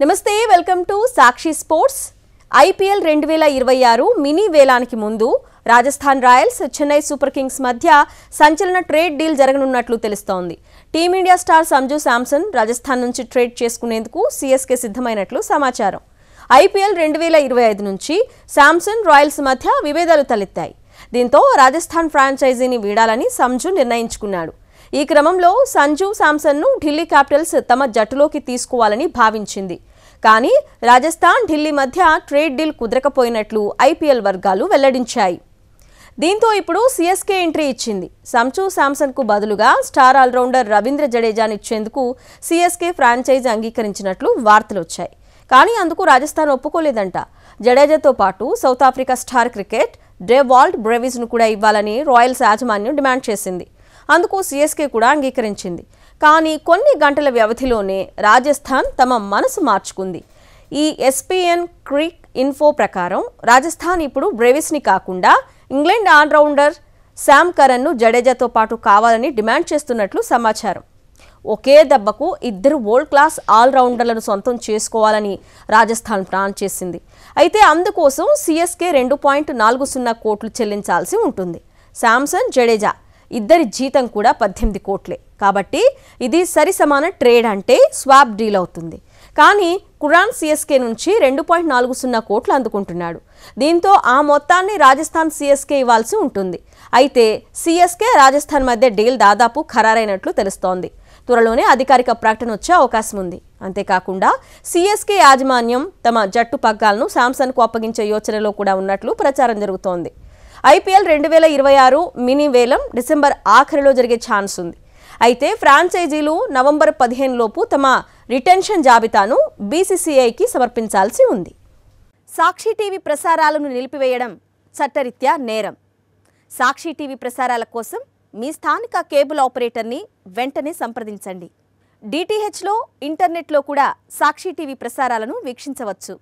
నమస్తే welcome to Sakshi sports. IPL 2026 mini వేలానికి ముందు Rajasthan Royals Chennai Super Kings మధ్య సంచలన ట్రేడ్ డీల్ జరగనున్నట్లు తెలుస్తోంది. టీమిండియా స్టార్ సంజు శాంసన్ రాజస్థాన్ నుంచి ట్రేడ్ చేసుకునేందుకు సీఎస్కే సిద్ధమైనట్లు సమాచారం. ఐపీఎల్ 2025 నుంచి శాంసన్ రాయల్స్ మధ్య విభేదాలు తలెత్తాయి. దీంతో రాజస్థాన్ ఫ్రాంచైజీని వీడాలని సంజు నిర్ణయించుకున్నాడు. ఈ క్రమంలో సంజు శాంసన్ను ఢిల్లీ క్యాపిటల్స్ తమ జట్టులోకి తీసుకోవాలని భావించింది. కానీ రాజస్థాన్ ఢిల్లీ మధ్య ట్రేడ్ డీల్ కుదరకపోయినట్లు ఐపీఎల్ వర్గాలు వెల్లడించాయి. దీంతో ఇప్పుడు సీఎస్కే ఎంట్రీ ఇచ్చింది. సంజు శాంసన్కు బదులుగా స్టార్ ఆల్రౌండర్ రవీంద్ర జడేజానిచ్చేందుకు సీఎస్కే ఫ్రాంచైజీ అంగీకరించినట్లు వార్తలు వచ్చాయి. కానీ అందుకు రాజస్థాన్ ఒప్పుకోలేదంట. జడేజాతో పాటు South Africa star cricket Dewald బ్రేవిస్ను కూడా ఇవ్వాలని రాయల్స్ యాజమాన్యం డిమాండ్ చేసింది. అందుకు సీఎస్కే కూడా అంగీకరించింది. కానీ కొన్ని గంటల వ్యవధిలోనే రాజస్థాన్ తమ మనసు మార్చుకుంది. ఈ ఎస్పీఎన్ క్రిక్ ఇన్ఫో ప్రకారం రాజస్థాన్ ఇప్పుడు బ్రేవిస్ని కాకుండా ఇంగ్లాండ్ ఆల్రౌండర్ శామ్ కరన్ను జడేజాతో పాటు కావాలని డిమాండ్ చేస్తున్నట్లు సమాచారం. ఒకే దెబ్బకు ఇద్దరు వరల్డ్ క్లాస్ ఆల్రౌండర్లను సొంతం చేసుకోవాలని రాజస్థాన్ ప్లాన్ చేసింది. అయితే అందుకోసం సీఎస్కే 2.40 కోట్లు చెల్లించాల్సి ఉంటుంది. శాంసన్, జడేజా ఇద్దరి జీతం కూడా 18 కోట్లే. కాబట్టి ఇది సరి సమాన ట్రేడ్, అంటే స్వాప్ డీల్ అవుతుంది. కానీ కురాన్ సీఎస్కే నుంచి 2.40 కోట్లు అందుకుంటున్నాడు. దీంతో ఆ మొత్తాన్ని రాజస్థాన్ సీఎస్కే ఇవ్వాల్సి ఉంటుంది. అయితే సీఎస్కే రాజస్థాన్ మధ్య డీల్ దాదాపు ఖరారైనట్లు తెలుస్తోంది. త్వరలోనే అధికారిక ప్రకటన వచ్చే అవకాశం ఉంది. అంతేకాకుండా సీఎస్కే యాజమాన్యం తమ జట్టు పగ్గాలను శాంసన్కు అప్పగించే యోచనలో కూడా ఉన్నట్లు ప్రచారం జరుగుతోంది. ఐపీఎల్ 2026 మినీ వేలం డిసెంబర్ ఆఖరిలో జరిగే ఛాన్స్ ఉంది. అయితే ఫ్రాంచైజీలు నవంబర్ 15 లోపు తమ రిటెన్షన్ జాబితాను బీసీసీఐకి సమర్పించాల్సి ఉంది. సాక్షి టీవీ ప్రసారాలను నిలిపివేయడం చట్టరీత్యా నేరం. సాక్షి టీవీ ప్రసారాల కోసం మీ స్థానిక కేబుల్ ఆపరేటర్ని వెంటనే సంప్రదించండి. డిటిహెచ్లో, ఇంటర్నెట్లో కూడా సాక్షి టీవీ ప్రసారాలను వీక్షించవచ్చు.